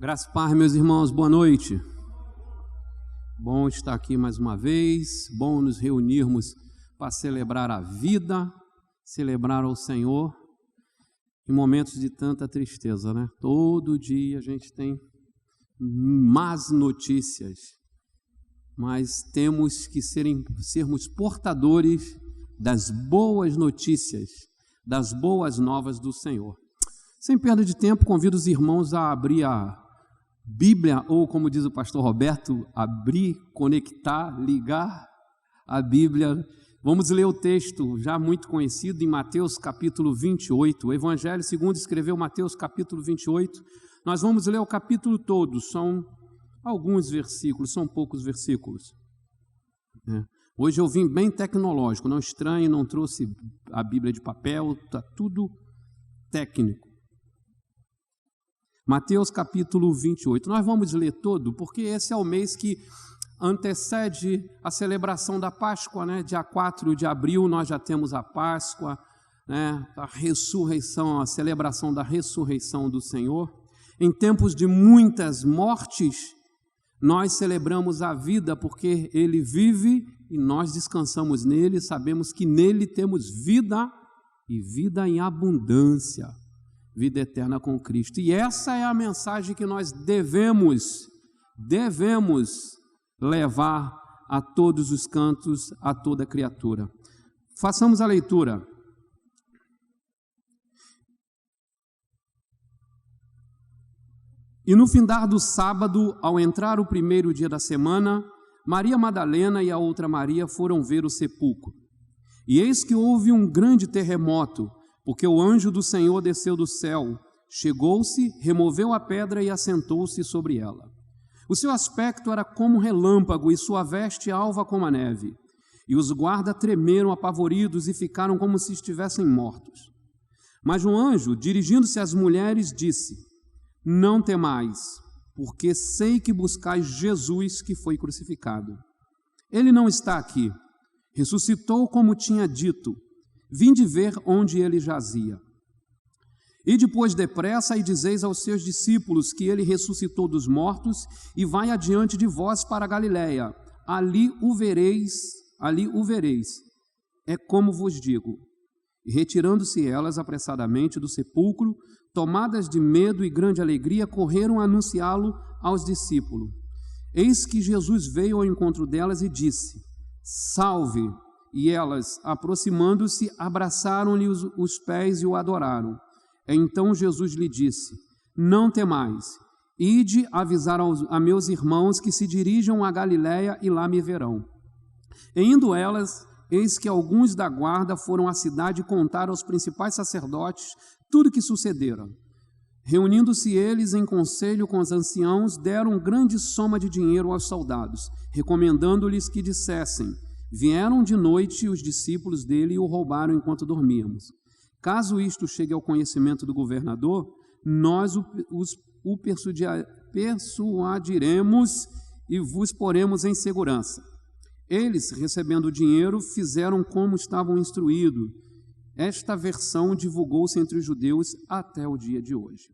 Graça e paz, meus irmãos, boa noite. Bom estar aqui mais uma vez, bom nos reunirmos para celebrar a vida, celebrar ao Senhor em momentos de tanta tristeza, né? Todo dia a gente tem más notícias, mas temos que sermos portadores das boas notícias, das boas novas do Senhor. Sem perda de tempo, convido os irmãos a abrir a Bíblia, ou como diz o pastor Roberto, abrir, conectar, ligar a Bíblia. Vamos ler o texto já muito conhecido em Mateus capítulo 28. O Evangelho segundo escreveu Mateus capítulo 28. Nós vamos ler o capítulo todo, são alguns versículos, são poucos versículos. Hoje eu vim bem tecnológico, não estranho, não trouxe a Bíblia de papel, está tudo técnico. Mateus capítulo 28. Nós vamos ler todo, porque esse é o mês que antecede a celebração da Páscoa, né? Dia 4 de abril nós já temos a Páscoa, né? A ressurreição, a celebração da ressurreição do Senhor. Em tempos de muitas mortes, nós celebramos a vida porque Ele vive e nós descansamos nele, sabemos que nele temos vida e vida em abundância. Vida eterna com Cristo. E essa é a mensagem que nós devemos levar a todos os cantos, a toda criatura. Façamos a leitura. E no findar do sábado, ao entrar o primeiro dia da semana, Maria Madalena e a outra Maria foram ver o sepulcro. E eis que houve um grande terremoto, porque o anjo do Senhor desceu do céu, chegou-se, removeu a pedra e assentou-se sobre ela. O seu aspecto era como um relâmpago e sua veste alva como a neve. E os guardas tremeram apavoridos e ficaram como se estivessem mortos. Mas o anjo, dirigindo-se às mulheres, disse: Não temais, porque sei que buscais Jesus que foi crucificado. Ele não está aqui, ressuscitou como tinha dito. Vinde ver onde ele jazia. E depois depressa e dizeis aos seus discípulos que ele ressuscitou dos mortos e vai adiante de vós para a Galiléia. Ali o vereis. É como vos digo. E retirando-se elas apressadamente do sepulcro, tomadas de medo e grande alegria, correram a anunciá-lo aos discípulos. Eis que Jesus veio ao encontro delas e disse: Salve! E elas, aproximando-se, abraçaram-lhe os pés e o adoraram. Então Jesus lhe disse: Não temais, ide avisar a meus irmãos que se dirijam a Galiléia e lá me verão. E indo elas, eis que alguns da guarda foram à cidade contar aos principais sacerdotes tudo o que sucedera. Reunindo-se eles em conselho com os anciãos, deram grande soma de dinheiro aos soldados, recomendando-lhes que dissessem: Vieram de noite os discípulos dele e o roubaram enquanto dormíamos. Caso isto chegue ao conhecimento do governador, nós o persuadiremos e vos poremos em segurança. Eles, recebendo o dinheiro, fizeram como estavam instruídos. Esta versão divulgou-se entre os judeus até o dia de hoje.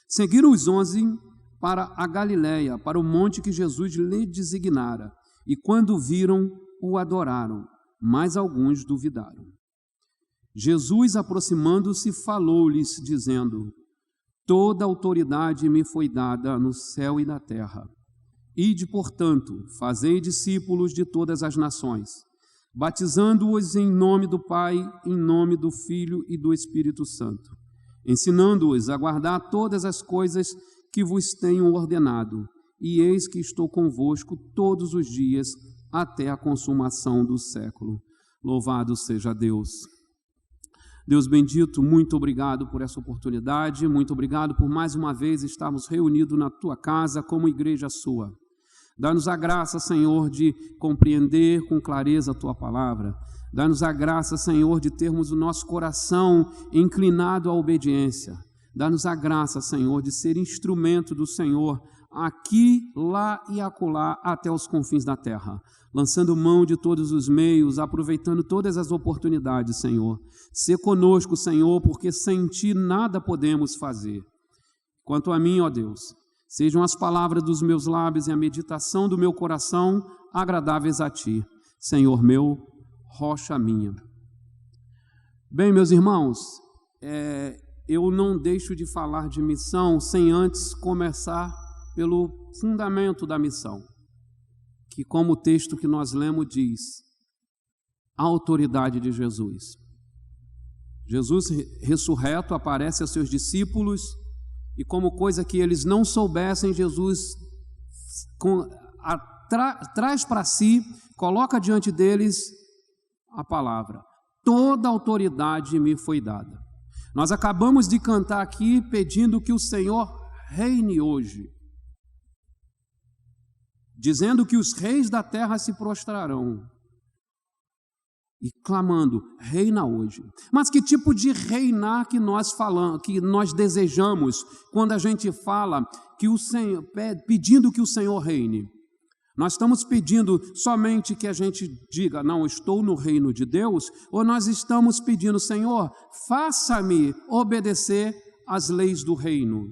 Seguiram os 11 para a Galiléia, para o monte que Jesus lhe designara. E quando viram, o adoraram, mas alguns duvidaram. Jesus, aproximando-se, falou-lhes, dizendo: Toda autoridade me foi dada no céu e na terra. Ide, portanto, fazei discípulos de todas as nações, batizando-os em nome do Pai, em nome do Filho e do Espírito Santo, ensinando-os a guardar todas as coisas que vos tenho ordenado. E eis que estou convosco todos os dias até a consumação do século. Louvado seja Deus. Deus bendito, muito obrigado por essa oportunidade, muito obrigado por mais uma vez estarmos reunidos na tua casa como igreja sua. Dá-nos a graça, Senhor, de compreender com clareza a tua palavra. Dá-nos a graça, Senhor, de termos o nosso coração inclinado à obediência. Dá-nos a graça, Senhor, de ser instrumento do Senhor aqui, lá e acolá, até os confins da terra, lançando mão de todos os meios, aproveitando todas as oportunidades, Senhor. Sê conosco, Senhor, porque sem Ti nada podemos fazer. Quanto a mim, ó Deus, sejam as palavras dos meus lábios e a meditação do meu coração agradáveis a Ti, Senhor meu, rocha minha. Bem, meus irmãos, eu não deixo de falar de missão sem antes começar pelo fundamento da missão, que, como o texto que nós lemos diz, a autoridade de Jesus. Jesus ressurreto aparece aos seus discípulos e, como coisa que eles não soubessem, Jesus traz para si, coloca diante deles a palavra: toda autoridade me foi dada. Nós acabamos de cantar aqui pedindo que o Senhor reine hoje, dizendo que os reis da terra se prostrarão e clamando: reina hoje. Mas que tipo de reinar que nós falamos, que nós desejamos quando a gente fala que o Senhor, pedindo que o Senhor reine? Nós estamos pedindo somente que a gente diga: não, estou no reino de Deus? Ou nós estamos pedindo: Senhor, faça-me obedecer às leis do reino,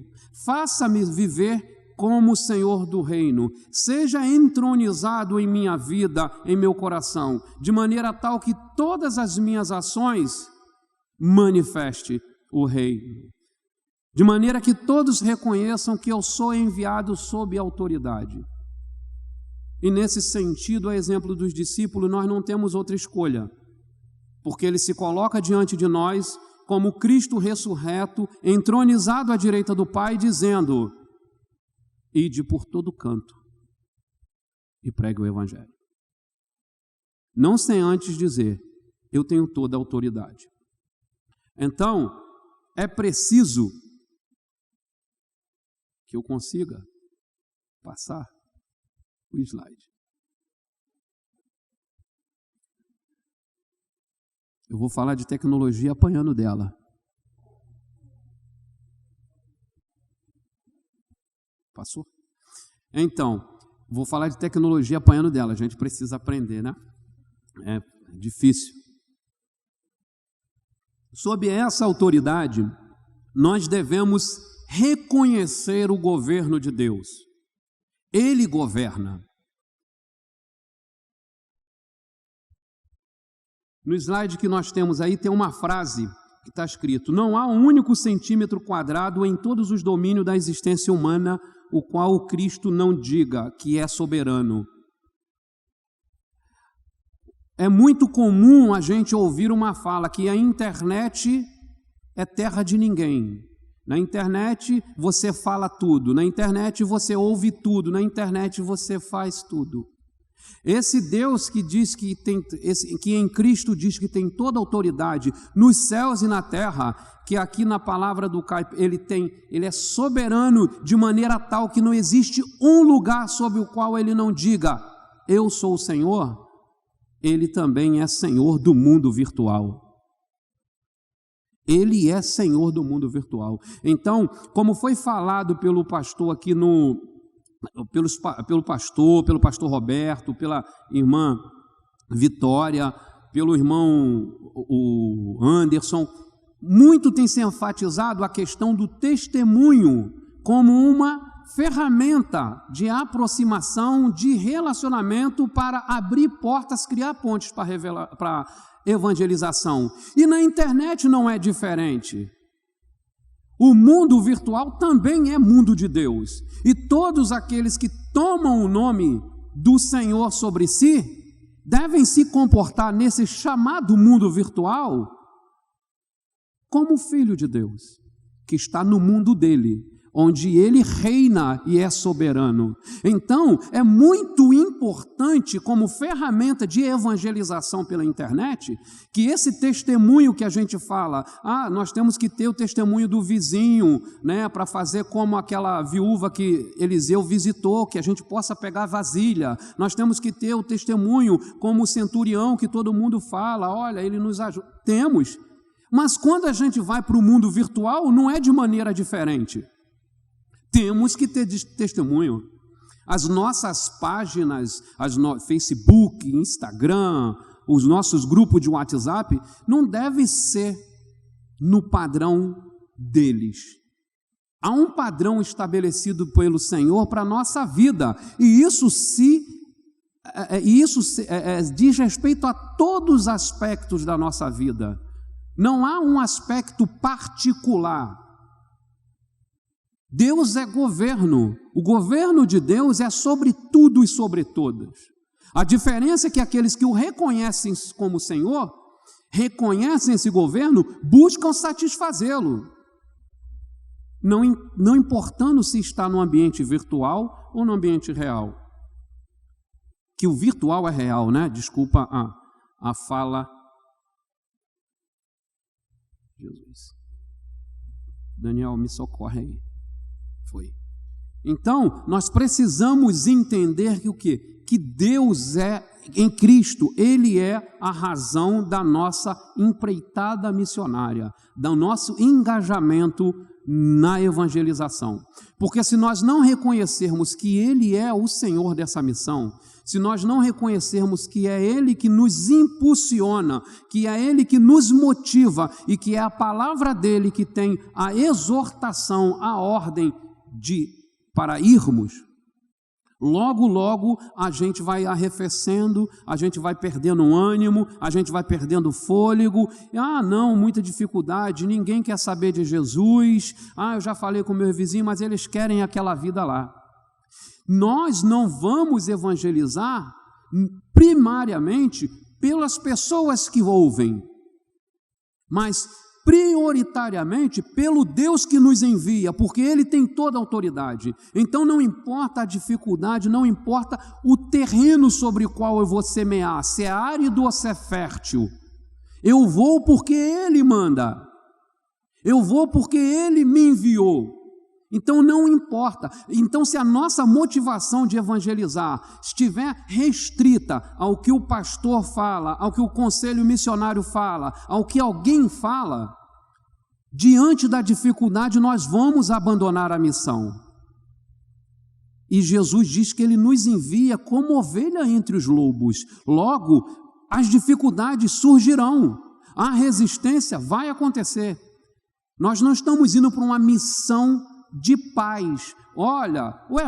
faça-me viver como o Senhor do reino, seja entronizado em minha vida, em meu coração, de maneira tal que todas as minhas ações manifeste o reino, de maneira que todos reconheçam que eu sou enviado sob autoridade. E nesse sentido, a exemplo dos discípulos, nós não temos outra escolha, porque ele se coloca diante de nós como Cristo ressurreto, entronizado à direita do Pai, dizendo: ide por todo canto e pregue o Evangelho. Não sem antes dizer: eu tenho toda a autoridade. Então, é preciso que eu consiga passar o slide. Eu vou falar de tecnologia apanhando dela. Passou? Então, vou falar de tecnologia apanhando dela. A gente precisa aprender, né? É difícil. Sob essa autoridade, nós devemos reconhecer o governo de Deus. Ele governa. No slide que nós temos aí tem uma frase que está escrito: não há um único centímetro quadrado em todos os domínios da existência humana o qual o Cristo não diga que é soberano. É muito comum a gente ouvir uma fala que a internet é terra de ninguém. Na internet você fala tudo, na internet você ouve tudo, na internet você faz tudo. Esse Deus que diz que em Cristo diz que tem toda a autoridade nos céus e na terra, que aqui na palavra do Caio ele é soberano de maneira tal que não existe um lugar sobre o qual ele não diga: eu sou o Senhor. Ele também é Senhor do mundo virtual. Ele é Senhor do mundo virtual. Então, como foi falado pelo pastor aqui pelo pastor Roberto, pela irmã Vitória, pelo irmão o Anderson, muito tem se enfatizado a questão do testemunho como uma ferramenta de aproximação, de relacionamento para abrir portas, criar pontes para evangelização. E na internet não é diferente. O mundo virtual também é mundo de Deus. E todos aqueles que tomam o nome do Senhor sobre si devem se comportar nesse chamado mundo virtual como filho de Deus, que está no mundo dele, onde ele reina e é soberano. Então, é muito importante, como ferramenta de evangelização pela internet, que esse testemunho que a gente fala, nós temos que ter o testemunho do vizinho, né, para fazer como aquela viúva que Eliseu visitou, que a gente possa pegar vasilha. Nós temos que ter o testemunho como o centurião que todo mundo fala: olha, ele nos ajuda. Temos. Mas quando a gente vai para o mundo virtual, não é de maneira diferente. Temos que ter testemunho. As nossas páginas, Facebook, Instagram, os nossos grupos de WhatsApp, não devem ser no padrão deles. Há um padrão estabelecido pelo Senhor para a nossa vida, e isso diz respeito a todos os aspectos da nossa vida. Não há um aspecto particular. Deus é governo. O governo de Deus é sobre tudo e sobre todas. A diferença é que aqueles que o reconhecem como Senhor, reconhecem esse governo, buscam satisfazê-lo. Não importando se está no ambiente virtual ou no ambiente real. Que o virtual é real, né? Desculpa a fala. Jesus. Daniel, me socorre aí. Foi. Então, nós precisamos entender que o quê? Que Deus é, em Cristo, Ele é a razão da nossa empreitada missionária, do nosso engajamento na evangelização. Porque se nós não reconhecermos que Ele é o Senhor dessa missão, se nós não reconhecermos que é Ele que nos impulsiona, que é Ele que nos motiva e que é a palavra dEle que tem a exortação, a ordem para irmos, logo a gente vai arrefecendo, a gente vai perdendo ânimo, a gente vai perdendo fôlego. Não, muita dificuldade, ninguém quer saber de Jesus. Eu já falei com meu vizinho, mas eles querem aquela vida lá. Nós não vamos evangelizar primariamente pelas pessoas que ouvem, mas prioritariamente pelo Deus que nos envia, porque Ele tem toda a autoridade. Então não importa a dificuldade, não importa o terreno sobre o qual eu vou semear, se é árido ou se é fértil. Eu vou porque Ele manda. Eu vou porque Ele me enviou. Então não importa. Então se a nossa motivação de evangelizar estiver restrita ao que o pastor fala, ao que o conselho missionário fala, ao que alguém fala, diante da dificuldade nós vamos abandonar a missão. E Jesus diz que Ele nos envia como ovelha entre os lobos. Logo, as dificuldades surgirão, a resistência vai acontecer. Nós não estamos indo para uma missão de paz.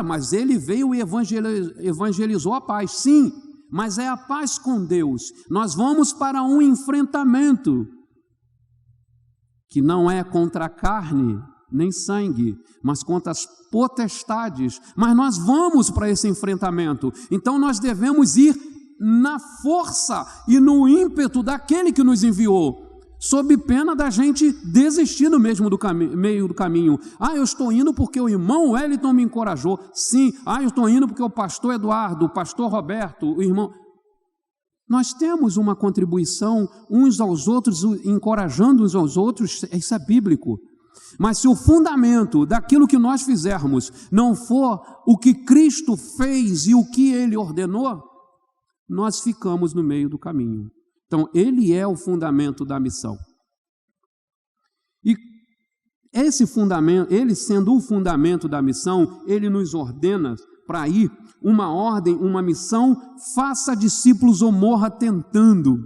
Mas ele veio e evangelizou a paz. Sim, mas é a paz com Deus. Nós vamos para um enfrentamento que não é contra a carne nem sangue, mas contra as potestades. Mas nós vamos para esse enfrentamento. Então nós devemos ir na força e no ímpeto daquele que nos enviou, sob pena da gente desistir no meio do caminho. Eu estou indo porque o irmão Wellington me encorajou. Sim, eu estou indo porque o pastor Eduardo, o pastor Roberto, o irmão... Nós temos uma contribuição uns aos outros, encorajando uns aos outros, isso é bíblico. Mas se o fundamento daquilo que nós fizermos não for o que Cristo fez e o que Ele ordenou, nós ficamos no meio do caminho. Então, Ele é o fundamento da missão. E esse fundamento, Ele sendo o fundamento da missão, Ele nos ordena para ir, uma ordem, uma missão: faça discípulos ou morra tentando.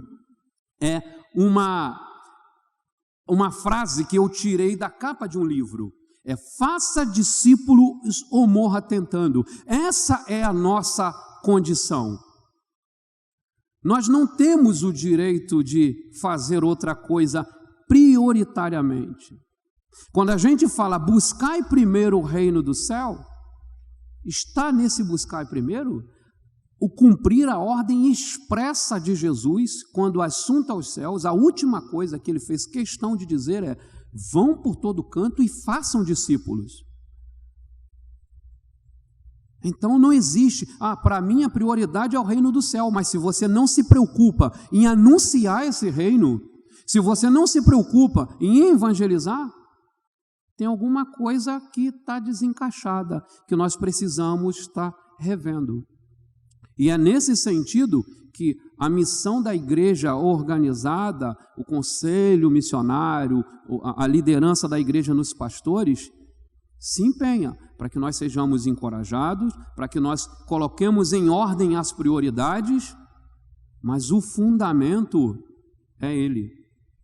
É uma frase que eu tirei da capa de um livro. Faça discípulos ou morra tentando. Essa é a nossa condição. Nós não temos o direito de fazer outra coisa prioritariamente. Quando a gente fala buscai primeiro o reino do céu, está nesse buscai primeiro o cumprir a ordem expressa de Jesus, quando assunto aos céus, a última coisa que Ele fez questão de dizer é: vão por todo canto e façam discípulos. Então não existe, para mim a prioridade é o reino do céu, mas se você não se preocupa em anunciar esse reino, se você não se preocupa em evangelizar, tem alguma coisa que está desencaixada, que nós precisamos estar revendo. E é nesse sentido que a missão da igreja organizada, o conselho missionário, a liderança da igreja nos pastores, se empenha para que nós sejamos encorajados, para que nós coloquemos em ordem as prioridades, mas o fundamento é Ele,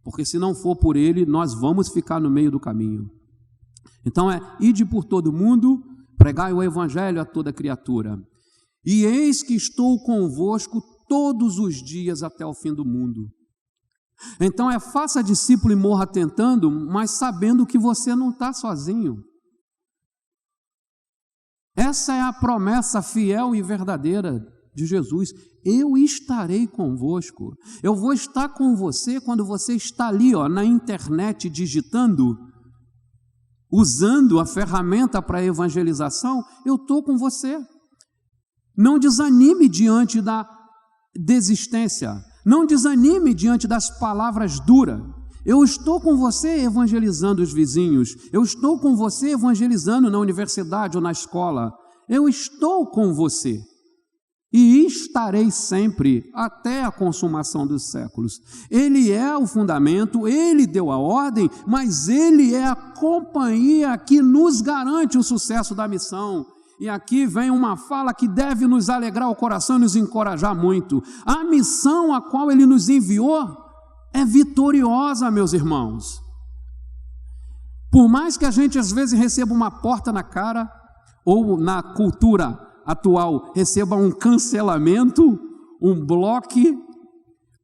porque se não for por Ele, nós vamos ficar no meio do caminho. Então ide por todo mundo, pregai o evangelho a toda criatura. E eis que estou convosco todos os dias até o fim do mundo. Então faça discípulo e morra tentando, mas sabendo que você não está sozinho. Essa é a promessa fiel e verdadeira de Jesus. Eu estarei convosco. Eu vou estar com você quando você está ali, na internet, digitando, usando a ferramenta para evangelização. Eu estou com você. Não desanime diante da desistência. Não desanime diante das palavras duras. Eu estou com você evangelizando os vizinhos. Eu estou com você evangelizando na universidade ou na escola. Eu estou com você. E estarei sempre até a consumação dos séculos. Ele é o fundamento, Ele deu a ordem, mas Ele é a companhia que nos garante o sucesso da missão. E aqui vem uma fala que deve nos alegrar o coração e nos encorajar muito. A missão a qual Ele nos enviou é vitoriosa, meus irmãos. Por mais que a gente às vezes receba uma porta na cara, ou na cultura atual receba um cancelamento, um bloco,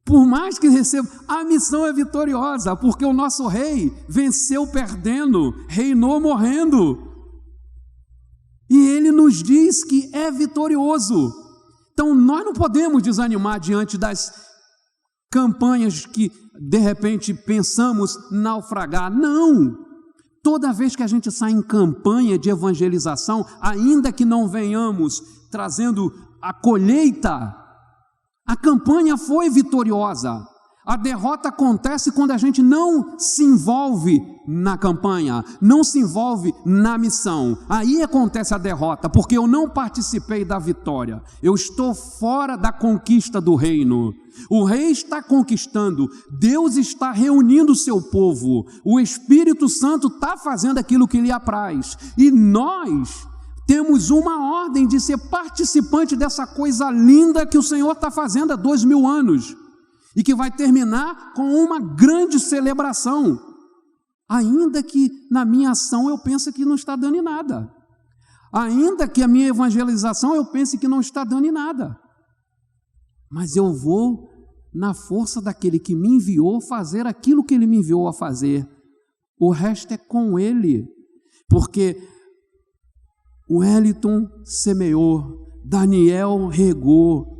por mais que receba, a missão é vitoriosa, porque o nosso rei venceu perdendo, reinou morrendo. E ele nos diz que é vitorioso. Então nós não podemos desanimar diante das campanhas que de repente pensamos naufragar. Não! Toda vez que a gente sai em campanha de evangelização, ainda que não venhamos trazendo a colheita, a campanha foi vitoriosa. A derrota acontece quando a gente não se envolve na campanha, não se envolve na missão. Aí acontece a derrota, porque eu não participei da vitória. Eu estou fora da conquista do reino. O rei está conquistando, Deus está reunindo o seu povo, o Espírito Santo está fazendo aquilo que lhe apraz. E nós temos uma ordem de ser participante dessa coisa linda que o Senhor está fazendo há 2000 anos. E que vai terminar com uma grande celebração, ainda que na minha ação eu pense que não está dando em nada, ainda que a minha evangelização eu pense que não está dando em nada, mas eu vou, na força daquele que me enviou, fazer aquilo que ele me enviou a fazer. O resto é com ele, porque o Wellington semeou, Daniel regou,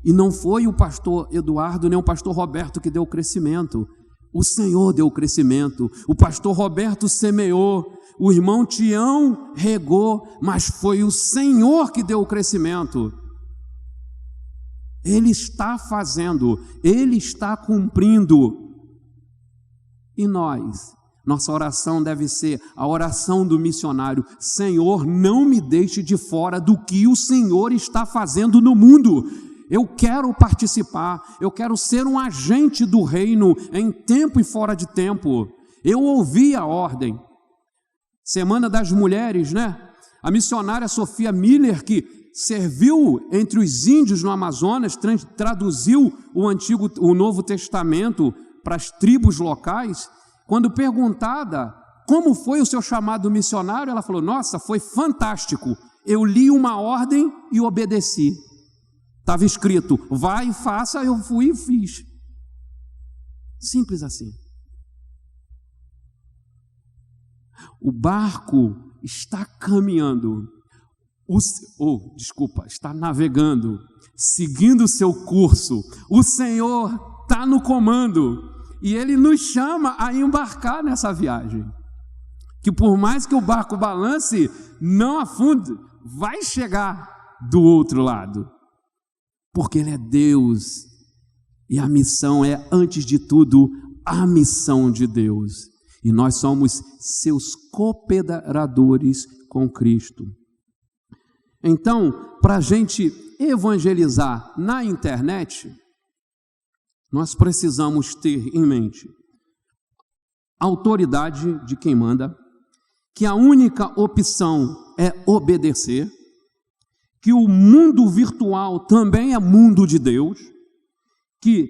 e não foi o pastor Eduardo nem o pastor Roberto que deu o crescimento. O Senhor deu o crescimento. O pastor Roberto semeou, o irmão Tião regou, mas foi o Senhor que deu o crescimento. Ele está fazendo, Ele está cumprindo. E nós? Nossa oração deve ser a oração do missionário. Senhor, não me deixe de fora do que o Senhor está fazendo no mundo. Eu quero participar, eu quero ser um agente do reino em tempo e fora de tempo. Eu ouvi a ordem. Semana das Mulheres, né? A missionária Sofia Miller, que serviu entre os índios no Amazonas, traduziu o Novo Testamento para as tribos locais. Quando perguntada como foi o seu chamado missionário, ela falou: nossa, foi fantástico. Eu li uma ordem e obedeci. Estava escrito, vai e faça, eu fui e fiz. Simples assim. O barco está caminhando, está navegando, seguindo o seu curso. O Senhor está no comando e Ele nos chama a embarcar nessa viagem. Que por mais que o barco balance, não afunde, vai chegar do outro lado. Porque Ele é Deus, e a missão é, antes de tudo, a missão de Deus. E nós somos seus cooperadores com Cristo. Então, para a gente evangelizar na internet, nós precisamos ter em mente a autoridade de quem manda, que a única opção é obedecer, que o mundo virtual também é mundo de Deus, que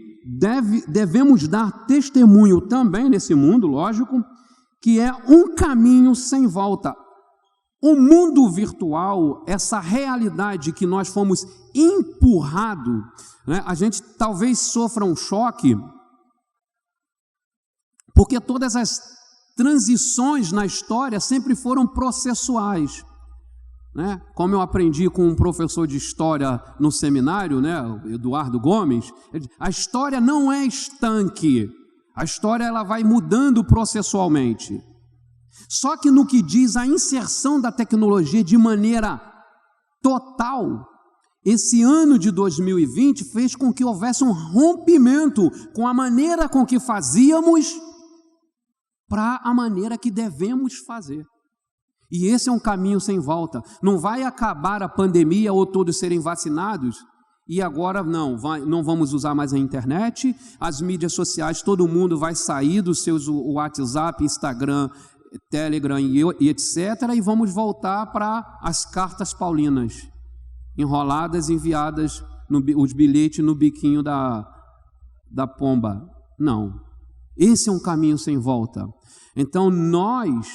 devemos dar testemunho também nesse mundo, lógico, que é um caminho sem volta. O mundo virtual, essa realidade que nós fomos empurrados, né? A gente talvez sofra um choque, porque todas as transições na história sempre foram processuais, né? Como eu aprendi com um professor de história no seminário, né, o Eduardo Gomes, a história não é estanque, a história ela vai mudando processualmente. Só que no que diz a inserção da tecnologia de maneira total, esse ano de 2020 fez com que houvesse um rompimento com a maneira com que fazíamos para a maneira que devemos fazer. E esse é um caminho sem volta. Não vai acabar a pandemia ou todos serem vacinados e agora não vamos usar mais a internet, as mídias sociais, todo mundo vai sair dos seus WhatsApp, Instagram, Telegram e etc. E vamos voltar para as cartas paulinas, enroladas, enviadas, os bilhetes no biquinho da pomba. Não. Esse é um caminho sem volta. Então, nós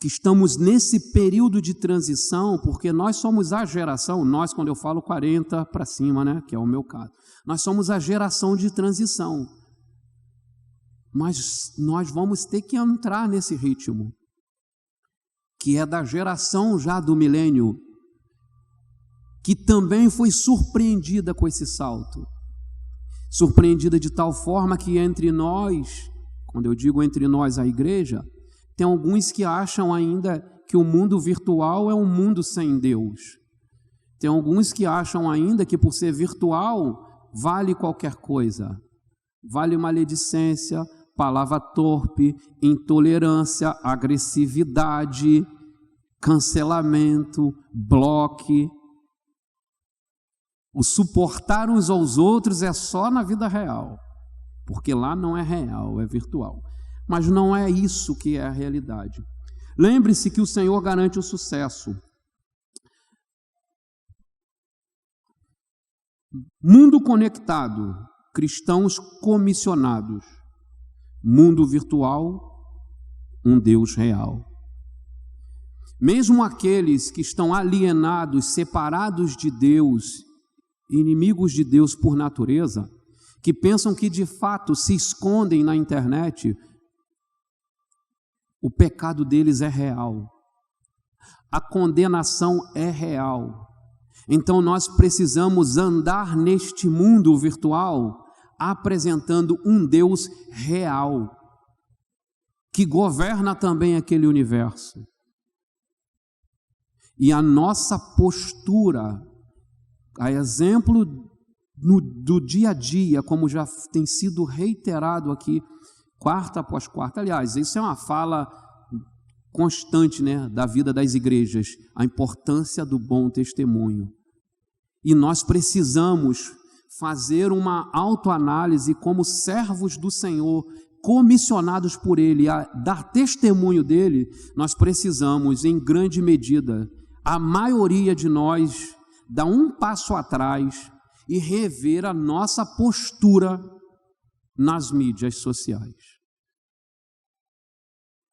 que estamos nesse período de transição, porque nós somos a geração, nós, quando eu falo 40 para cima, né, que é o meu caso, nós somos a geração de transição. Mas nós vamos ter que entrar nesse ritmo, que é da geração já do milênio, que também foi surpreendida com esse salto. Surpreendida de tal forma que entre nós, quando eu digo entre nós, a igreja, tem alguns que acham ainda que o mundo virtual é um mundo sem Deus. Tem alguns que acham ainda que por ser virtual vale qualquer coisa. Vale maledicência, palavra torpe, intolerância, agressividade, cancelamento, bloque. O suportar uns aos outros é só na vida real, porque lá não é real, é virtual. Mas não é isso que é a realidade. Lembre-se que o Senhor garante o sucesso. Mundo conectado, cristãos comissionados. Mundo virtual, um Deus real. Mesmo aqueles que estão alienados, separados de Deus, inimigos de Deus por natureza, que pensam que de fato se escondem na internet, o pecado deles é real. A condenação é real. Então nós precisamos andar neste mundo virtual apresentando um Deus real, que governa também aquele universo. E a nossa postura, a exemplo do dia a dia, como já tem sido reiterado aqui, quarta após quarta, aliás, isso é uma fala constante, né, da vida das igrejas, a importância do bom testemunho. E nós precisamos fazer uma autoanálise como servos do Senhor, comissionados por Ele a dar testemunho dEle. Nós precisamos, em grande medida, a maioria de nós, dar um passo atrás e rever a nossa postura nas mídias sociais.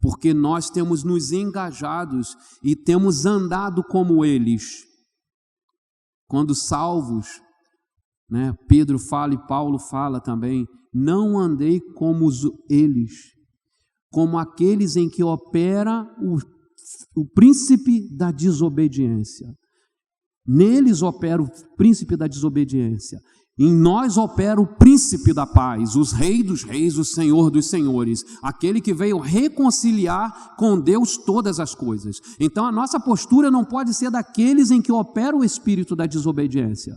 Porque nós temos nos engajados e temos andado como eles. Quando salvos, né, Pedro fala e Paulo fala também, não andei como eles, como aqueles em que opera o príncipe da desobediência. Neles opera o príncipe da desobediência. Em nós opera o príncipe da paz, os reis dos reis, o Senhor dos senhores, aquele que veio reconciliar com Deus todas as coisas. Então a nossa postura não pode ser daqueles em que opera o espírito da desobediência.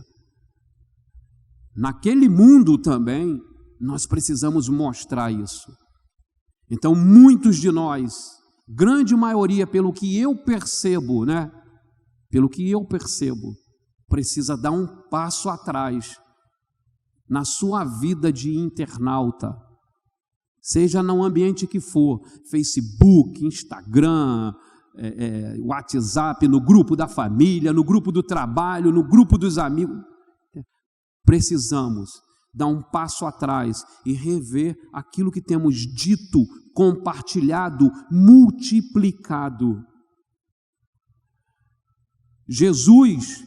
Naquele mundo também, nós precisamos mostrar isso. Então muitos de nós, grande maioria, pelo que eu percebo, né? Pelo que eu percebo, precisa dar um passo atrás na sua vida de internauta, seja no ambiente que for, Facebook, Instagram, WhatsApp, no grupo da família, no grupo do trabalho, no grupo dos amigos. Precisamos dar um passo atrás e rever aquilo que temos dito compartilhado, multiplicado. Jesus,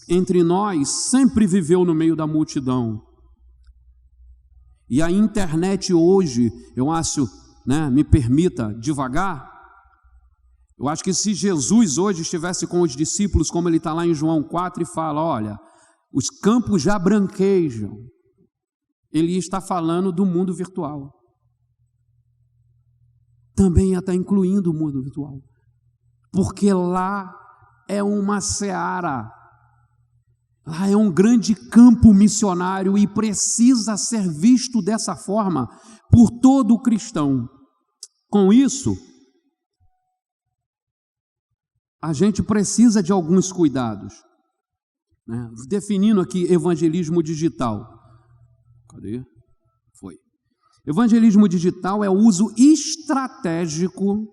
entre nós, sempre viveu no meio da multidão. E a internet hoje, eu acho, me permita devagar, eu acho que se Jesus hoje estivesse com os discípulos, como ele está lá em João 4 e fala, olha, os campos já branquejam, ele está falando do mundo virtual. Também está incluindo o mundo virtual. Porque lá é uma seara, lá é um grande campo missionário e precisa ser visto dessa forma por todo cristão. Com isso, a gente precisa de alguns cuidados, definindo aqui evangelismo digital. Cadê? Foi. Evangelismo digital é o uso estratégico,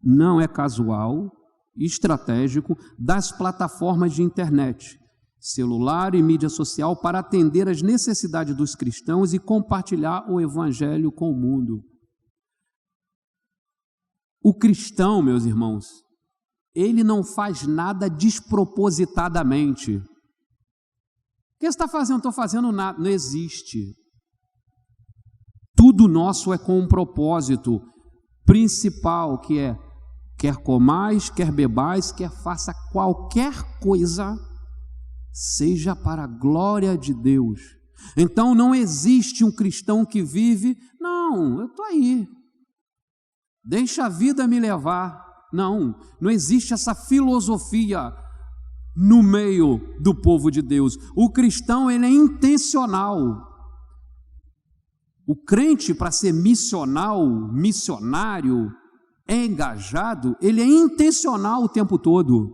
não é casual, estratégico, das plataformas de internet, celular e mídia social para atender às necessidades dos cristãos e compartilhar o evangelho com o mundo. O cristão, meus irmãos, ele não faz nada despropositadamente. O que você está fazendo? Não estou fazendo nada. Não existe. Tudo nosso é com um propósito principal, que é, quer comais, quer bebais, quer faça qualquer coisa, seja para a glória de Deus. Então não existe um cristão que vive, não, eu estou aí, deixa a vida me levar. Não existe essa filosofia no meio do povo de Deus. O cristão, ele é intencional. O crente, para ser missionário, engajado, ele é intencional o tempo todo.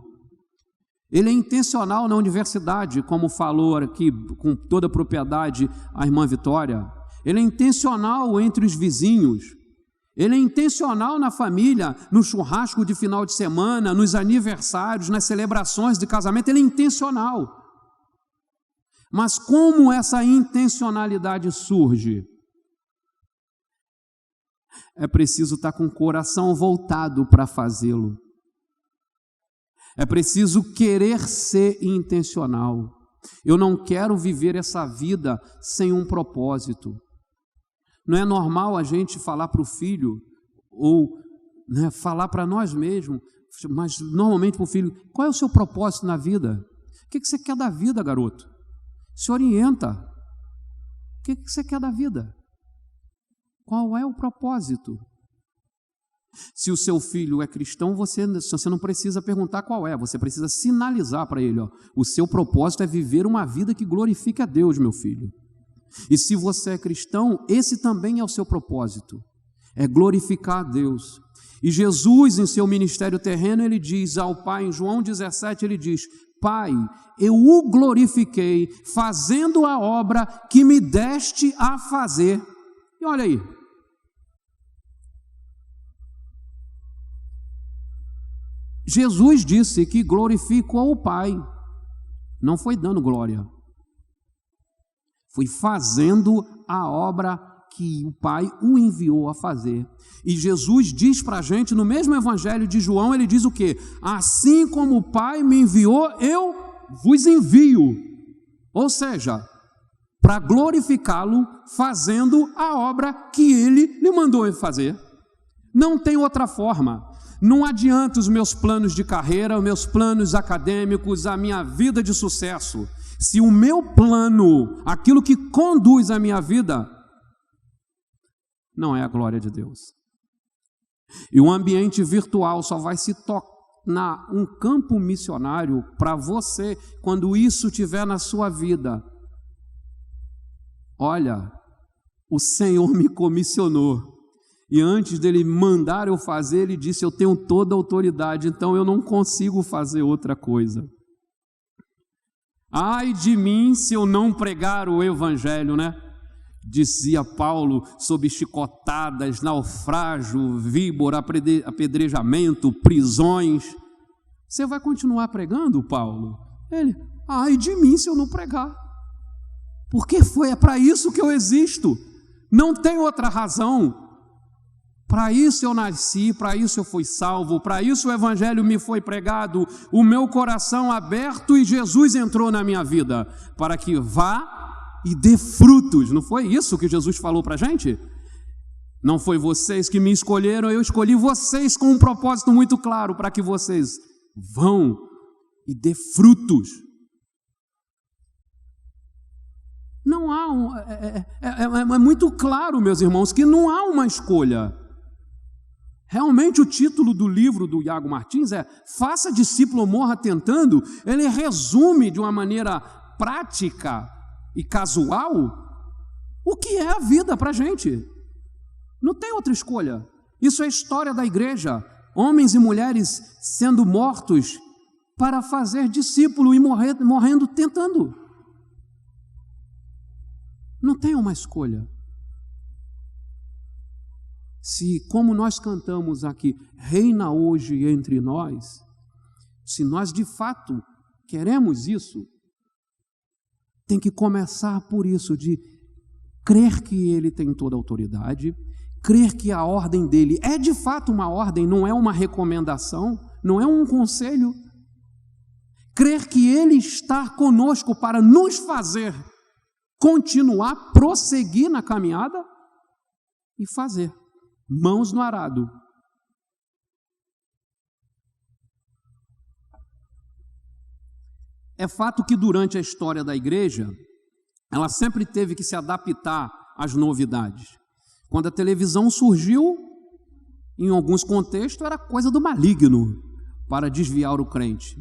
Ele é intencional na universidade, como falou aqui com toda a propriedade a irmã Vitória. Ele é intencional entre os vizinhos. Ele é intencional na família, no churrasco de final de semana, nos aniversários, nas celebrações de casamento. Ele é intencional. Mas como essa intencionalidade surge? É preciso estar com o coração voltado para fazê-lo. É preciso querer ser intencional. Eu não quero viver essa vida sem um propósito. Não é normal a gente falar para o filho, ou falar para nós mesmos, mas normalmente para o filho, qual é o seu propósito na vida? O que você quer da vida, garoto? Se orienta. O que você quer da vida? Qual é o propósito? Se o seu filho é cristão, você não precisa perguntar qual é, você precisa sinalizar para ele, o seu propósito é viver uma vida que glorifique a Deus, meu filho. E se você é cristão, esse também é o seu propósito, é glorificar a Deus. E Jesus, em seu ministério terreno, ele diz ao Pai, em João 17, ele diz, Pai, eu o glorifiquei fazendo a obra que me deste a fazer. E olha aí, Jesus disse que glorificou o Pai, não foi dando glória, foi fazendo a obra que o Pai o enviou a fazer. E Jesus diz para a gente, no mesmo evangelho de João, ele diz o quê? Assim como o Pai me enviou, eu vos envio. Ou seja, para glorificá-lo, fazendo a obra que ele lhe mandou fazer. Não tem outra forma. Não adianta os meus planos de carreira, os meus planos acadêmicos, a minha vida de sucesso. Se o meu plano, aquilo que conduz a minha vida, não é a glória de Deus. E o ambiente virtual só vai se tornar um campo missionário para você quando isso estiver na sua vida. Olha, o Senhor me comissionou. E antes dele mandar eu fazer, ele disse, eu tenho toda a autoridade, então eu não consigo fazer outra coisa. Ai de mim se eu não pregar o evangelho, Dizia Paulo, sob chicotadas, naufrágio, víbora, apedrejamento, prisões. Você vai continuar pregando, Paulo? Ele, ai de mim se eu não pregar. Porque é para isso que eu existo. Não tem outra razão. Para isso eu nasci, para isso eu fui salvo, para isso o Evangelho me foi pregado, o meu coração aberto e Jesus entrou na minha vida, para que vá e dê frutos. Não foi isso que Jesus falou para a gente? Não foi vocês que me escolheram, eu escolhi vocês com um propósito muito claro, para que vocês vão e dê frutos. Não há é muito claro, meus irmãos, que não há uma escolha. Realmente o título do livro do Iago Martins é Faça Discípulo, Morra Tentando. Ele resume de uma maneira prática e casual o que é a vida para a gente. Não tem outra escolha. Isso é a história da igreja. Homens e mulheres sendo mortos para fazer discípulo e morrendo tentando. Não tem uma escolha. Se, como nós cantamos aqui, reina hoje entre nós, se nós de fato queremos isso, tem que começar por isso, de crer que Ele tem toda a autoridade, crer que a ordem dele é de fato uma ordem, não é uma recomendação, não é um conselho. Crer que Ele está conosco para nos fazer continuar, prosseguir na caminhada e fazer. Mãos no arado. É fato que durante a história da igreja, ela sempre teve que se adaptar às novidades. Quando a televisão surgiu, em alguns contextos, era coisa do maligno para desviar o crente.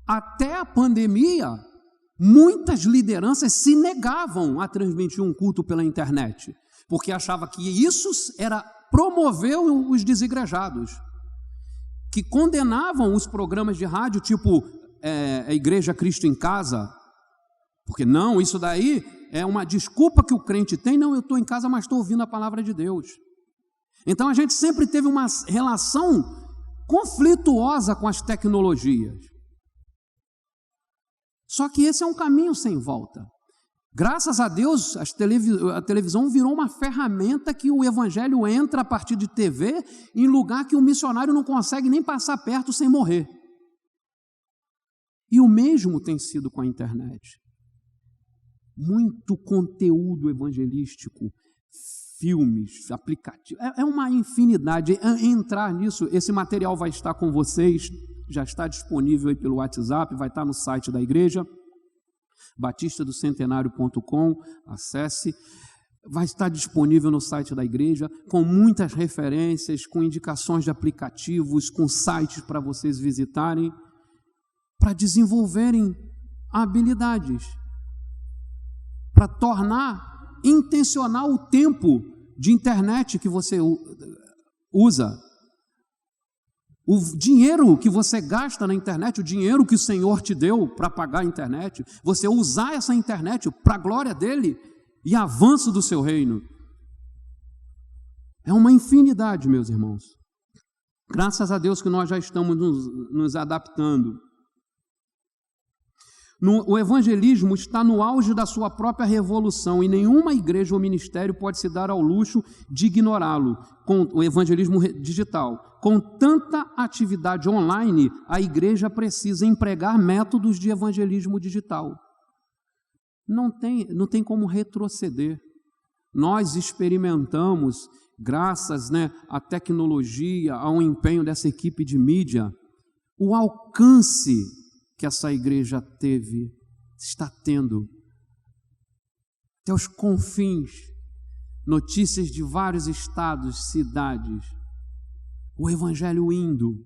Até a pandemia, muitas lideranças se negavam a transmitir um culto pela internet, porque achava que isso era promover os desigrejados, que condenavam os programas de rádio, tipo a Igreja Cristo em Casa, porque não, isso daí é uma desculpa que o crente tem, não, eu estou em casa, mas estou ouvindo a palavra de Deus. Então a gente sempre teve uma relação conflituosa com as tecnologias. Só que esse é um caminho sem volta. Graças a Deus, a televisão virou uma ferramenta que o evangelho entra a partir de TV em lugar que o missionário não consegue nem passar perto sem morrer. E o mesmo tem sido com a internet. Muito conteúdo evangelístico, filmes, aplicativos, é uma infinidade. Entrar nisso, esse material vai estar com vocês, já está disponível aí pelo WhatsApp, vai estar no site da igreja, batistadocentenario.com, acesse, vai estar disponível no site da igreja, com muitas referências, com indicações de aplicativos, com sites para vocês visitarem, para desenvolverem habilidades, para tornar intencional o tempo de internet que você usa. O dinheiro que você gasta na internet, o dinheiro que o Senhor te deu para pagar a internet, você usar essa internet para a glória dele e avanço do seu reino. É uma infinidade, meus irmãos. Graças a Deus que nós já estamos nos adaptando. O evangelismo está no auge da sua própria revolução e nenhuma igreja ou ministério pode se dar ao luxo de ignorá-lo, com o evangelismo digital. Com tanta atividade online, a igreja precisa empregar métodos de evangelismo digital. Não tem como retroceder. Nós experimentamos, graças à tecnologia, ao empenho dessa equipe de mídia, o alcance que essa igreja está tendo, até os confins, notícias de vários estados, cidades, o evangelho indo,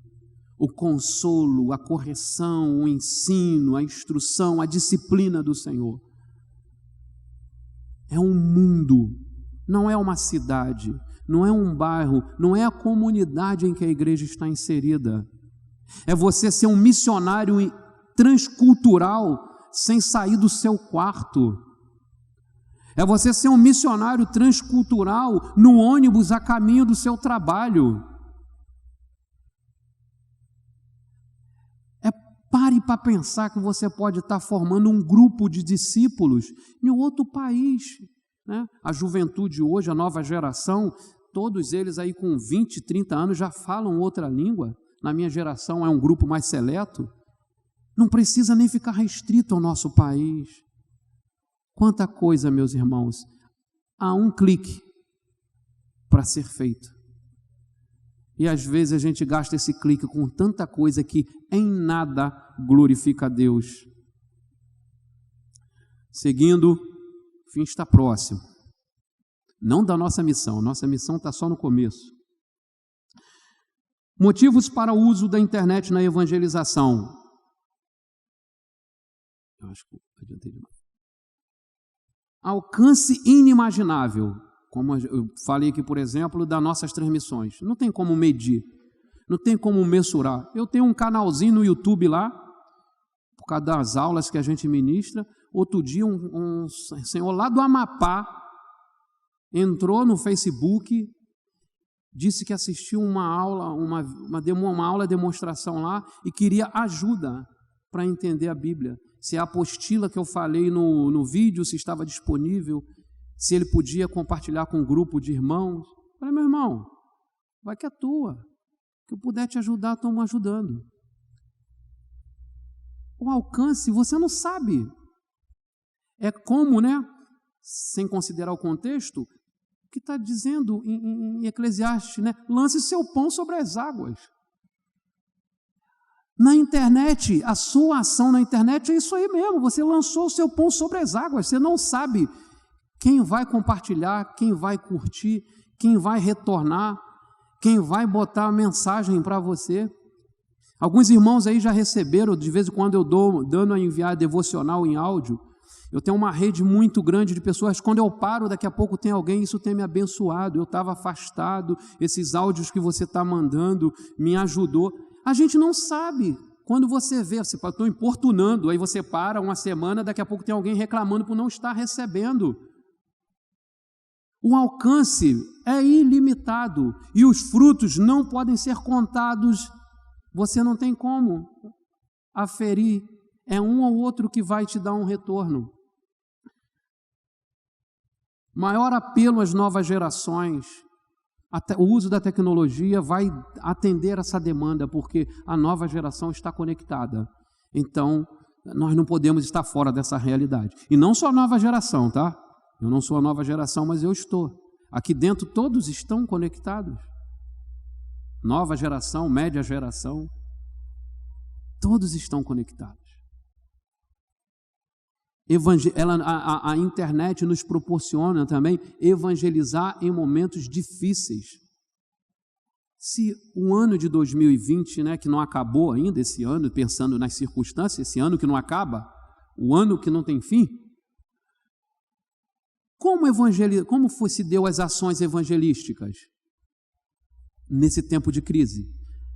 o consolo, a correção, o ensino, a instrução, a disciplina do Senhor. É um mundo, não é uma cidade, não é um bairro, não é a comunidade em que a igreja está inserida. É você ser um missionário transcultural sem sair do seu quarto. É você ser um missionário transcultural no ônibus a caminho do seu trabalho. Pare para pensar que você pode estar formando um grupo de discípulos em outro país, né? A juventude hoje, a nova geração, todos eles aí com 20, 30 anos já falam outra língua. Na minha geração é um grupo mais seleto. Não precisa nem ficar restrito ao nosso país. Quanta coisa, meus irmãos, há um clique para ser feito. E às vezes a gente gasta esse clique com tanta coisa que em nada glorifica a Deus. Seguindo, o fim está próximo. Não da nossa missão está só no começo. Motivos para o uso da internet na evangelização. Eu acho que adiantei demais. Alcance inimaginável. Como eu falei aqui, por exemplo, das nossas transmissões. Não tem como medir, não tem como mensurar. Eu tenho um canalzinho no YouTube lá, por causa das aulas que a gente ministra. Outro dia, um senhor lá do Amapá entrou no Facebook, disse que assistiu uma aula, uma aula demonstração lá e queria ajuda para entender a Bíblia. Se a apostila que eu falei no vídeo, se estava disponível, se ele podia compartilhar com um grupo de irmãos. Eu falei, meu irmão, vai que é tua. Que eu puder te ajudar, estou me ajudando. O alcance, você não sabe. É como, né? Sem considerar o contexto, que está dizendo em Eclesiastes, né? Lance seu pão sobre as águas. Na internet, a sua ação na internet é isso aí mesmo. Você lançou o seu pão sobre as águas. Você não sabe quem vai compartilhar, quem vai curtir, quem vai retornar, quem vai botar a mensagem para você. Alguns irmãos aí já receberam, de vez em quando eu dando a enviar devocional em áudio. Eu tenho uma rede muito grande de pessoas, quando eu paro, daqui a pouco tem alguém, isso tem me abençoado, eu estava afastado, esses áudios que você está mandando me ajudou. A gente não sabe, quando você vê, você estou importunando, aí você para uma semana, daqui a pouco tem alguém reclamando por não estar recebendo. O alcance é ilimitado e os frutos não podem ser contados, você não tem como aferir, é um ou outro que vai te dar um retorno. Maior apelo às novas gerações, o uso da tecnologia vai atender essa demanda, porque a nova geração está conectada. Então, nós não podemos estar fora dessa realidade. E não só a nova geração, tá? Eu não sou a nova geração, mas eu estou. Aqui dentro todos estão conectados. Nova geração, média geração, todos estão conectados. A internet nos proporciona também evangelizar em momentos difíceis. Se o ano de 2020, né, que não acabou ainda esse ano, pensando nas circunstâncias, esse ano que não acaba, o ano que não tem fim, como se deu as ações evangelísticas nesse tempo de crise?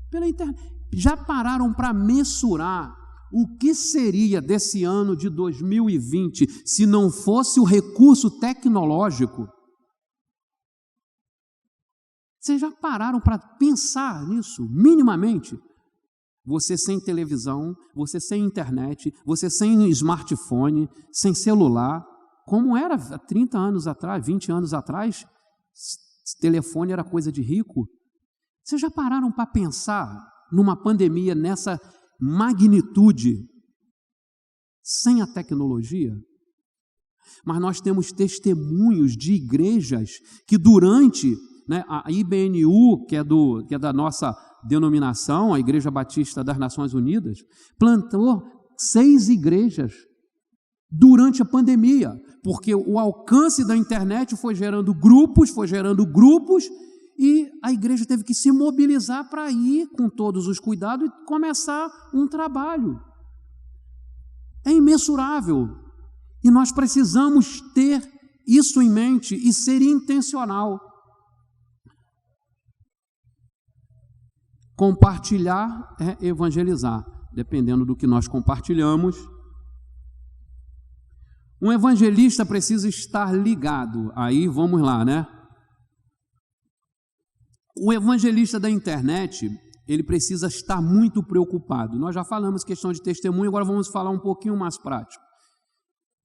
Pela internet. Já pararam para mensurar o que seria desse ano de 2020 se não fosse o recurso tecnológico? Vocês já pararam para pensar nisso, minimamente? Você sem televisão, você sem internet, você sem smartphone, sem celular, como era há 30 anos atrás, 20 anos atrás, telefone era coisa de rico. Vocês já pararam para pensar numa pandemia nessa magnitude, sem a tecnologia? Mas nós temos testemunhos de igrejas que durante, né, a IBNU, que é da nossa denominação, a Igreja Batista das Nações Unidas, plantou 6 igrejas durante a pandemia, porque o alcance da internet foi gerando grupos, e a igreja teve que se mobilizar para ir com todos os cuidados e começar um trabalho. É imensurável. E nós precisamos ter isso em mente e ser intencional. Compartilhar é evangelizar. Dependendo do que nós compartilhamos. Um evangelista precisa estar ligado. Aí vamos lá, né? O evangelista da internet, ele precisa estar muito preocupado. Nós já falamos questão de testemunho, agora vamos falar um pouquinho mais prático.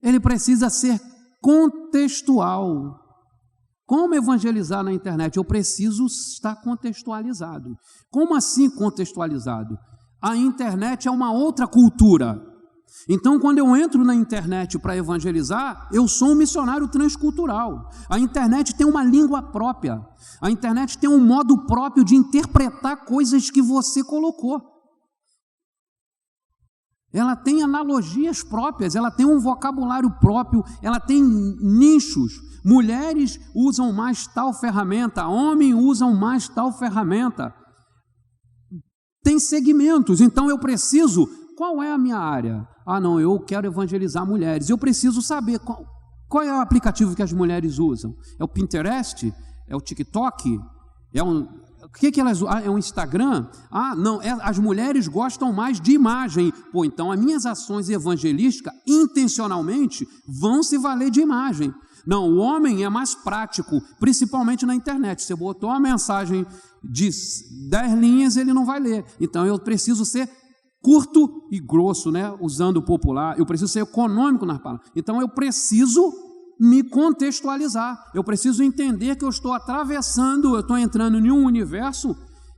Ele precisa ser contextual. Como evangelizar na internet? Eu preciso estar contextualizado. Como assim contextualizado? A internet é uma outra cultura. Então, quando eu entro na internet para evangelizar, eu sou um missionário transcultural. A internet tem uma língua própria. A internet tem um modo próprio de interpretar coisas que você colocou. Ela tem analogias próprias, ela tem um vocabulário próprio, ela tem nichos. Mulheres usam mais tal ferramenta, homens usam mais tal ferramenta. Tem segmentos, então eu preciso... Qual é a minha área? Não, eu quero evangelizar mulheres. Eu preciso saber qual é o aplicativo que as mulheres usam. É o Pinterest? É o TikTok? O que elas usam? É o Instagram? Não, as mulheres gostam mais de imagem. Então as minhas ações evangelísticas, intencionalmente, vão se valer de imagem. Não, o homem é mais prático, principalmente na internet. Você botou uma mensagem de 10 linhas, ele não vai ler. Então eu preciso ser curto e grosso, né? Usando o popular, eu preciso ser econômico nas palavras. Então eu preciso me contextualizar, eu preciso entender que eu estou atravessando, eu estou entrando em um universo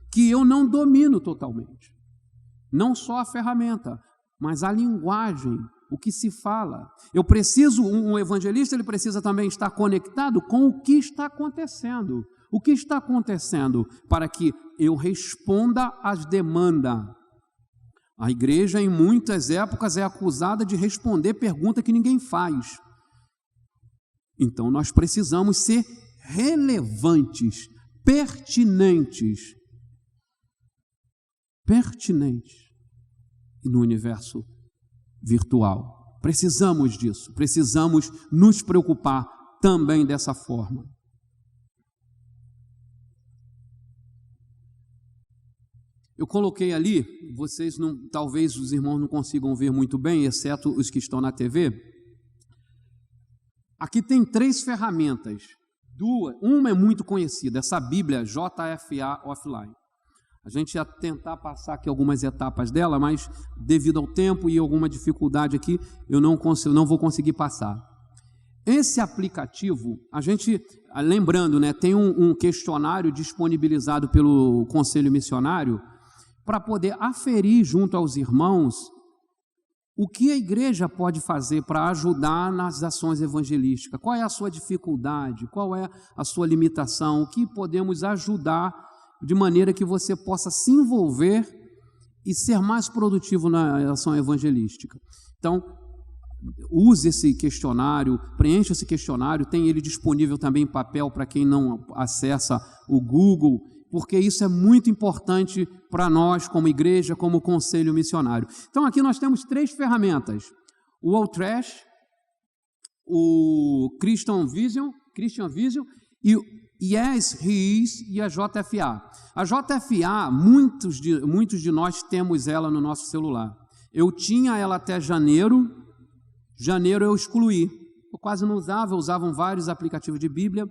que eu não domino totalmente. Não só a ferramenta, mas a linguagem, o que se fala. Eu preciso, um evangelista, ele precisa também estar conectado com o que está acontecendo. O que está acontecendo para que eu responda às demandas. A igreja, em muitas épocas, é acusada de responder pergunta que ninguém faz. Então, nós precisamos ser relevantes, pertinentes no universo virtual. Precisamos disso, precisamos nos preocupar também dessa forma. Eu coloquei ali, vocês não, talvez os irmãos não consigam ver muito bem, exceto os que estão na TV. Aqui tem 3 ferramentas. Uma é muito conhecida, essa Bíblia JFA Offline. A gente ia tentar passar aqui algumas etapas dela, mas devido ao tempo e alguma dificuldade aqui, eu não vou conseguir passar. Esse aplicativo, a gente, lembrando, né, tem um questionário disponibilizado pelo Conselho Missionário para poder aferir junto aos irmãos o que a igreja pode fazer para ajudar nas ações evangelísticas. Qual é a sua dificuldade? Qual é a sua limitação? O que podemos ajudar de maneira que você possa se envolver e ser mais produtivo na ação evangelística? Então, use esse questionário, preencha esse questionário, tem ele disponível também em papel para quem não acessa o Google, porque isso é muito importante para nós como igreja, como conselho missionário. Então aqui nós temos 3 ferramentas, o Alltrash, o Christian Vision e o Yes, He Is e a JFA. A JFA, muitos de nós temos ela no nosso celular. Eu tinha ela até janeiro eu excluí, eu quase não usava, usavam vários aplicativos de Bíblia.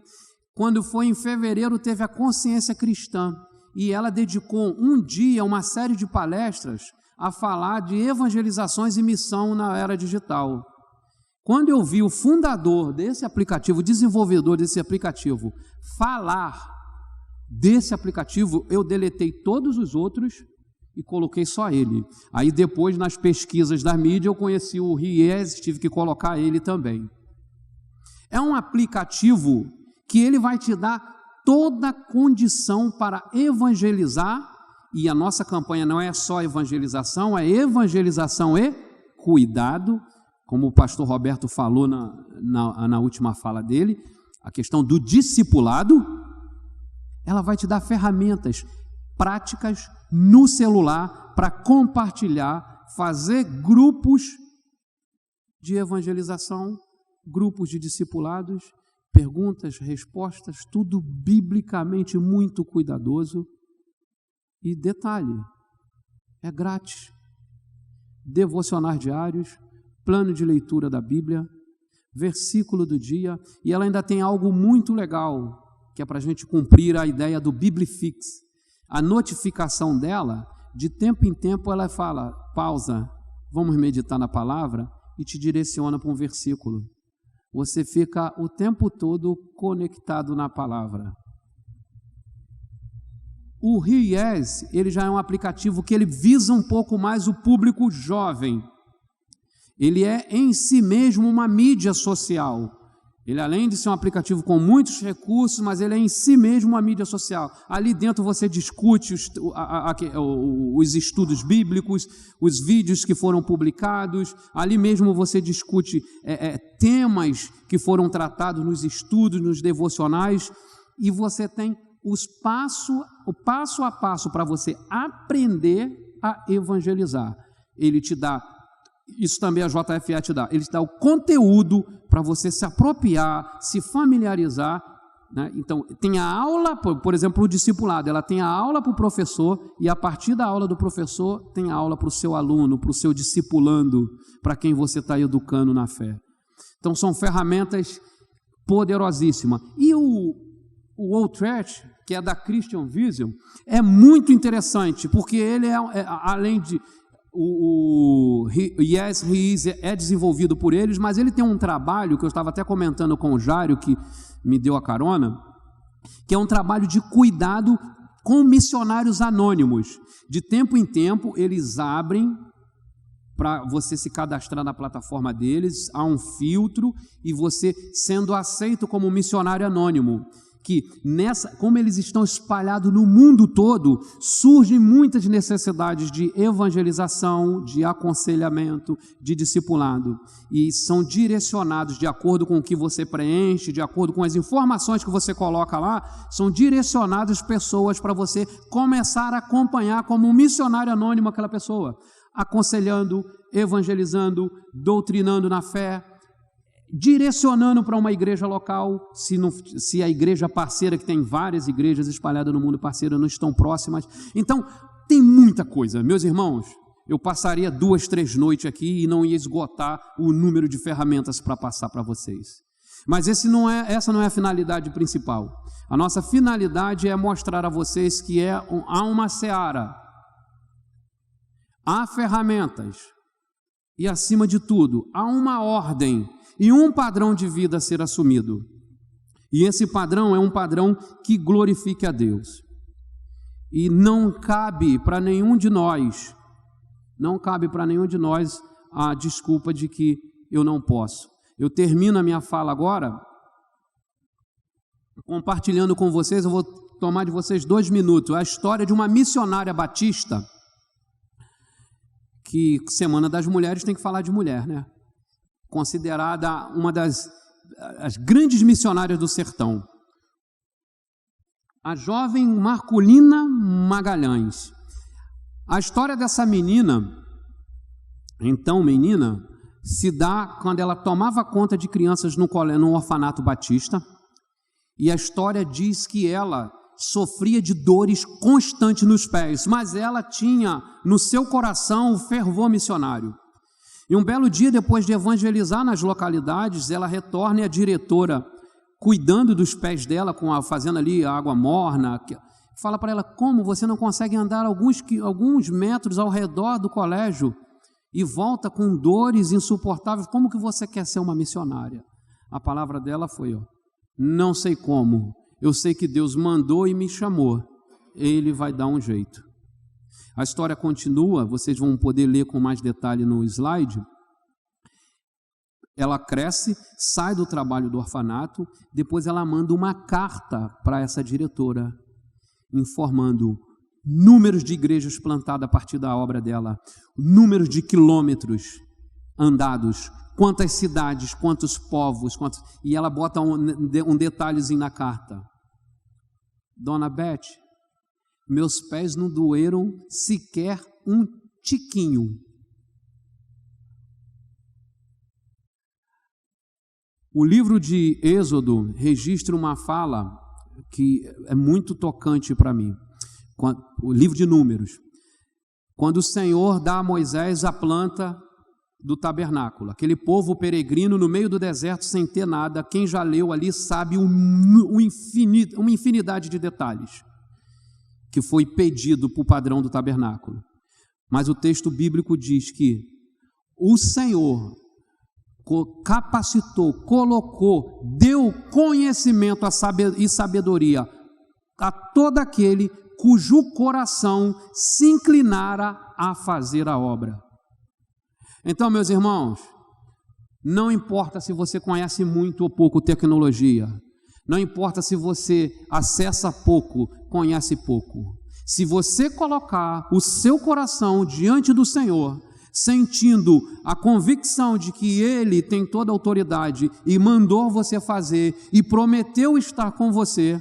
Quando foi em fevereiro, teve a Consciência Cristã, e ela dedicou um dia, uma série de palestras, a falar de evangelizações e missão na era digital. Quando eu vi o fundador desse aplicativo, o desenvolvedor desse aplicativo, falar desse aplicativo, eu deletei todos os outros e coloquei só ele. Aí depois, nas pesquisas da mídia, eu conheci o Ries, tive que colocar ele também. É um aplicativo que ele vai te dar toda a condição para evangelizar, e a nossa campanha não é só evangelização, é evangelização e cuidado, como o pastor Roberto falou na última fala dele, a questão do discipulado. Ela vai te dar ferramentas práticas no celular para compartilhar, fazer grupos de evangelização, grupos de discipulados, perguntas, respostas, tudo biblicamente muito cuidadoso. E detalhe, é grátis. Devocionais diários, plano de leitura da Bíblia, versículo do dia, e ela ainda tem algo muito legal, que é para a gente cumprir a ideia do Biblifix. A notificação dela, de tempo em tempo, ela fala, pausa, vamos meditar na palavra, e te direciona para um versículo. você fica o tempo todo conectado na palavra. O Ries, ele já é um aplicativo que ele visa um pouco mais o público jovem. Ele é em si mesmo uma mídia social. Ele, além de ser um aplicativo com muitos recursos, mas ele é em si mesmo uma mídia social. Ali dentro você discute os estudos bíblicos, os vídeos que foram publicados. Ali mesmo você discute temas que foram tratados nos estudos, nos devocionais. E você tem o passo a passo para você aprender a evangelizar. Ele te dá, isso também a JFA te dá, ele te dá o conteúdo para você se apropriar, se familiarizar, né? Então, tem a aula, por exemplo, o discipulado, ela tem a aula para o professor, e a partir da aula do professor, tem a aula para o seu aluno, para o seu discipulando, para quem você está educando na fé. Então, são ferramentas poderosíssimas. E o Old Trash, que é da Christian Vision, é muito interessante, porque ele além de o Yes, He Is é desenvolvido por eles, mas ele tem um trabalho que eu estava até comentando com o Jário, que me deu a carona, que é um trabalho de cuidado com missionários anônimos. De tempo em tempo, eles abrem para você se cadastrar na plataforma deles, há um filtro, e você sendo aceito como missionário anônimo. Que como eles estão espalhados no mundo todo, surgem muitas necessidades de evangelização, de aconselhamento, de discipulado, e são direcionados de acordo com o que você preenche, de acordo com as informações que você coloca lá, são direcionadas pessoas para você começar a acompanhar como um missionário anônimo aquela pessoa, aconselhando, evangelizando, doutrinando na fé, direcionando para uma igreja local, se a igreja parceira, que tem várias igrejas espalhadas no mundo parceiro, não estão próximas. Então, tem muita coisa. Meus irmãos, eu passaria 2, 3 noites aqui e não ia esgotar o número de ferramentas para passar para vocês. Mas essa não é a finalidade principal. A nossa finalidade é mostrar a vocês que há uma seara, há ferramentas e, acima de tudo, há uma ordem e um padrão de vida a ser assumido. E esse padrão é um padrão que glorifique a Deus. E não cabe para nenhum de nós a desculpa de que eu não posso. Eu termino a minha fala agora compartilhando com vocês, eu vou tomar de vocês 2 minutos, a história de uma missionária batista, que Semana das Mulheres tem que falar de mulher, né? Considerada uma das grandes missionárias do sertão, a jovem Marcolina Magalhães. A história dessa menina, se dá quando ela tomava conta de crianças no orfanato batista, e a história diz que ela sofria de dores constantes nos pés, mas ela tinha no seu coração o fervor missionário. E um belo dia, depois de evangelizar nas localidades, ela retorna e a diretora, cuidando dos pés dela, fazendo ali a água morna, fala para ela: como você não consegue andar alguns metros ao redor do colégio e volta com dores insuportáveis? Como que você quer ser uma missionária? A palavra dela foi: não sei como, eu sei que Deus mandou e me chamou, Ele vai dar um jeito. A história continua, vocês vão poder ler com mais detalhe no slide. Ela cresce, sai do trabalho do orfanato, depois ela manda uma carta para essa diretora, informando números de igrejas plantadas a partir da obra dela, números de quilômetros andados, quantas cidades, quantos povos, e ela bota um detalhezinho na carta: Dona Beth, meus pés não doeram sequer um tiquinho. O livro de Êxodo registra uma fala que é muito tocante para mim. O livro de Números, quando o Senhor dá a Moisés a planta do tabernáculo, aquele povo peregrino no meio do deserto sem ter nada. Quem já leu ali sabe uma infinidade de detalhes que foi pedido para o padrão do tabernáculo. Mas o texto bíblico diz que o Senhor capacitou, colocou, deu conhecimento e sabedoria a todo aquele cujo coração se inclinara a fazer a obra. Então, meus irmãos, não importa se você conhece muito ou pouco tecnologia, não importa se você acessa pouco, conhece pouco. Se você colocar o seu coração diante do Senhor, sentindo a convicção de que Ele tem toda a autoridade e mandou você fazer e prometeu estar com você,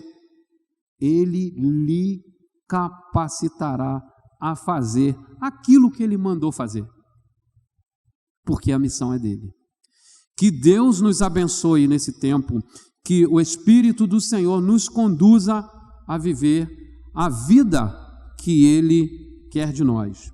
Ele lhe capacitará a fazer aquilo que Ele mandou fazer, porque a missão é dele. Que Deus nos abençoe nesse tempo, que o Espírito do Senhor nos conduza a viver a vida que Ele quer de nós.